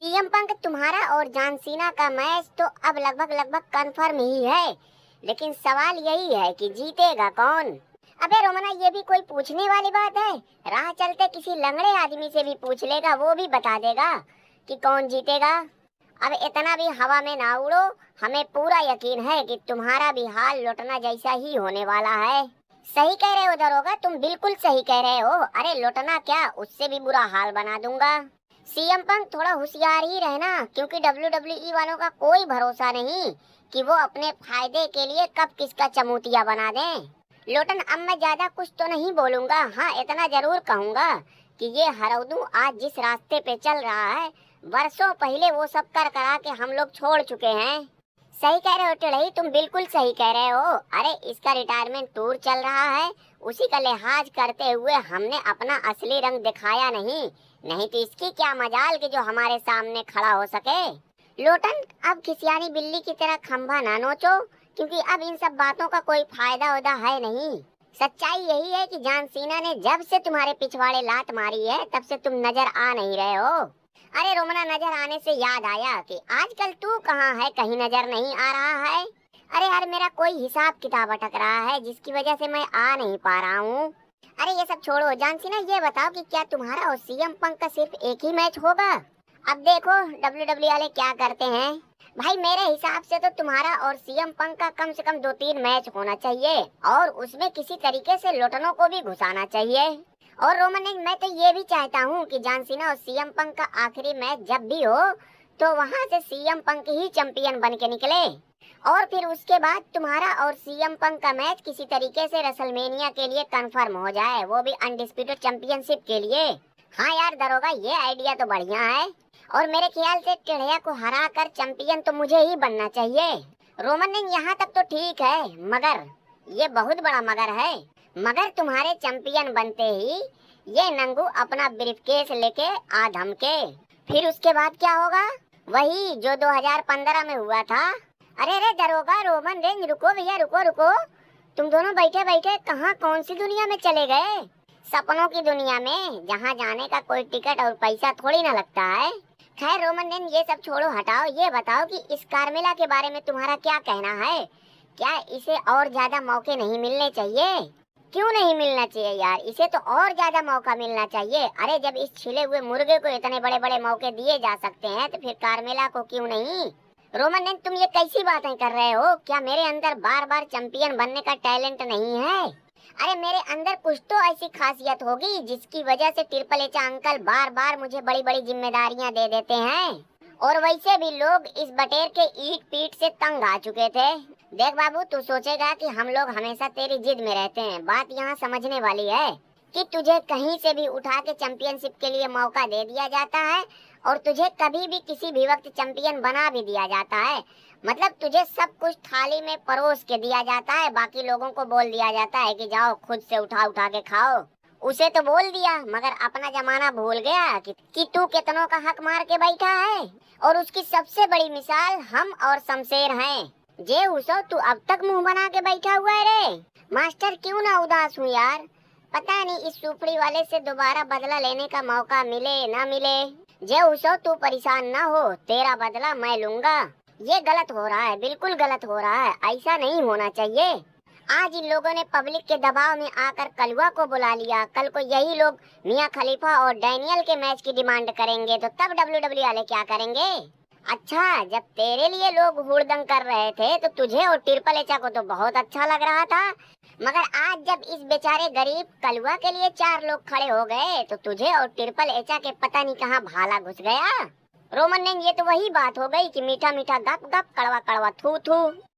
CM Punk तुम्हारा और John Cena का मैच तो अब लगभग कंफर्म ही है, लेकिन सवाल यही है कि जीतेगा कौन। अबे रोमना, ये भी कोई पूछने वाली बात है? राह चलते किसी लंगड़े आदमी से भी पूछ लेगा, वो भी बता देगा कि कौन जीतेगा। अब इतना भी हवा में ना उड़ो, हमें पूरा यकीन है कि तुम्हारा भी हाल लौटना जैसा ही होने वाला है। सही कह रहे हो दरोगा, तुम बिल्कुल सही कह रहे हो। अरे लौटना क्या, उससे भी बुरा हाल बना दूंगा। सीएम पंक थोड़ा होशियार ही रहना, क्योंकि WWE वालों का कोई भरोसा नहीं कि वो अपने फायदे के लिए कब किसका चमूतिया बना दें। लोटन, अब मैं ज्यादा कुछ तो नहीं बोलूंगा। हाँ, इतना जरूर कहूंगा कि ये हरौदू आज जिस रास्ते पे चल रहा है, वर्षों पहले वो सब कर करा के हम लोग छोड़ चुके हैं। सही कह रहे हो टिड़ई, तुम बिल्कुल सही कह रहे हो। अरे इसका रिटायरमेंट टूर चल रहा है, उसी का लिहाज करते हुए हमने अपना असली रंग दिखाया नहीं तो इसकी क्या मजाल कि जो हमारे सामने खड़ा हो सके। लोटन, अब खिसियानी बिल्ली की तरह खंभा ना नोचो, क्योंकि अब इन सब बातों का कोई फायदा उदा है नहीं। सच्चाई यही है कि जॉन सीना ने जब से तुम्हारे पिछवाड़े लात मारी है, तब से तुम नजर आ नहीं रहे हो। अरे रोमना, नजर आने से याद आया कि आजकल तू कहाँ है, कहीं नजर नहीं आ रहा है। अरे यार, मेरा कोई हिसाब किताब अटक रहा है, जिसकी वजह से मैं आ नहीं पा रहा हूँ। अरे ये सब छोड़ो, जॉन सीना ये बताओ कि क्या तुम्हारा और सीएम पंक का सिर्फ एक ही मैच होगा? अब देखो WWE वाले क्या करते हैं। भाई मेरे हिसाब से तो तुम्हारा और सीएम पंक का कम से कम 2-3 मैच होना चाहिए, और उसमें किसी तरीके से लोटनों को भी घुसाना चाहिए। और रोमन, मैं तो ये भी चाहता हूँ कि जॉन सीना और सीएम पंक का आखिरी मैच जब भी हो, तो वहाँ से सीएम पंक ही चैंपियन बन के निकले, और फिर उसके बाद तुम्हारा और सीएम पंक का मैच किसी तरीके से रेसलमेनिया के लिए कंफर्म हो जाए, वो भी अनडिस्प्यूटेड चैंपियनशिप के लिए। हाँ यार दरोगा, ये आइडिया तो बढ़िया है, और मेरे ख्याल से टिड़िया को हरा कर चैंपियन तो मुझे ही बनना चाहिए। रोमन, यहाँ तक तो ठीक है, मगर ये बहुत बड़ा मगर है। मगर तुम्हारे चैंपियन बनते ही ये नंगू अपना ब्रीफकेस लेके आ धमके, फिर उसके बाद क्या होगा? वही जो 2015 में हुआ था। अरे अरे दरोगा, रोमन रेंज, रुको भैया, रुको। तुम दोनों बैठे बैठे कहाँ कौन सी दुनिया में चले गए? सपनों की दुनिया में, जहाँ जाने का कोई टिकट और पैसा थोड़ी ना लगता है। खैर रोमन रेंज, ये सब छोड़ो, हटाओ। ये बताओ कि इस कार्मेला के बारे में तुम्हारा क्या कहना है? क्या इसे और ज्यादा मौके नहीं मिलने चाहिए? क्यों नहीं मिलना चाहिए यार, इसे तो और ज्यादा मौका मिलना चाहिए। अरे जब इस छिले हुए मुर्गे को इतने बड़े बड़े मौके दिए जा सकते हैं, तो फिर कार्मेला को क्यों नहीं? रोमन ने, तुम ये कैसी बातें कर रहे हो? क्या मेरे अंदर बार बार चैंपियन बनने का टैलेंट नहीं है? अरे मेरे अंदर कुछ तो ऐसी खासियत होगी जिसकी वजह से ट्रिपल एच अंकल बार बार मुझे बड़ी बड़ी जिम्मेदारियां दे देते हैं, और वैसे भी लोग इस बटेर के ईट पीट से तंग आ चुके थे। देख बाबू, तू सोचेगा कि हम लोग हमेशा तेरी जिद में रहते हैं। बात यहाँ समझने वाली है कि तुझे कहीं से भी उठा के चैंपियनशिप के लिए मौका दे दिया जाता है, और तुझे कभी भी किसी भी वक्त चैंपियन बना भी दिया जाता है। मतलब तुझे सब कुछ थाली में परोस के दिया जाता है, बाकी लोगों को बोल दिया जाता है कि जाओ खुद से उठा उठा के खाओ। उसे तो बोल दिया, मगर अपना जमाना भूल गया कि तू कितनों का हक मार के बैठा है। और उसकी सबसे बड़ी मिसाल हम और शमशेर हैं। जे उसो, तू अब तक मुंह बना के बैठा हुआ है रे। मास्टर, क्यों ना उदास हूँ यार, पता नहीं इस सुपड़ी वाले से दोबारा बदला लेने का मौका मिले ना मिले। जे उसो, तू परेशान ना हो, तेरा बदला मैं लूंगा। ये गलत हो रहा है, बिल्कुल गलत हो रहा है, ऐसा नहीं होना चाहिए। आज इन लोगों ने पब्लिक के दबाव में आकर कलवा को बुला लिया, कल को यही लोग मियां खलीफा और डैनियल के मैच की डिमांड करेंगे, तो तब WWE वाले क्या करेंगे? अच्छा, जब तेरे लिए लोग हुड़दंग कर रहे थे, तो तुझे और ट्रिपल एच को तो बहुत अच्छा लग रहा था, मगर आज जब इस बेचारे गरीब कलवा के लिए 4 लोग खड़े हो गए, तो तुझे और ट्रिपल एच के पता नहीं कहाँ भाला घुस गया। रोमन ने, ये तो वही बात हो गई कि मीठा मीठा गप गप, कड़वा कड़वा थू थू।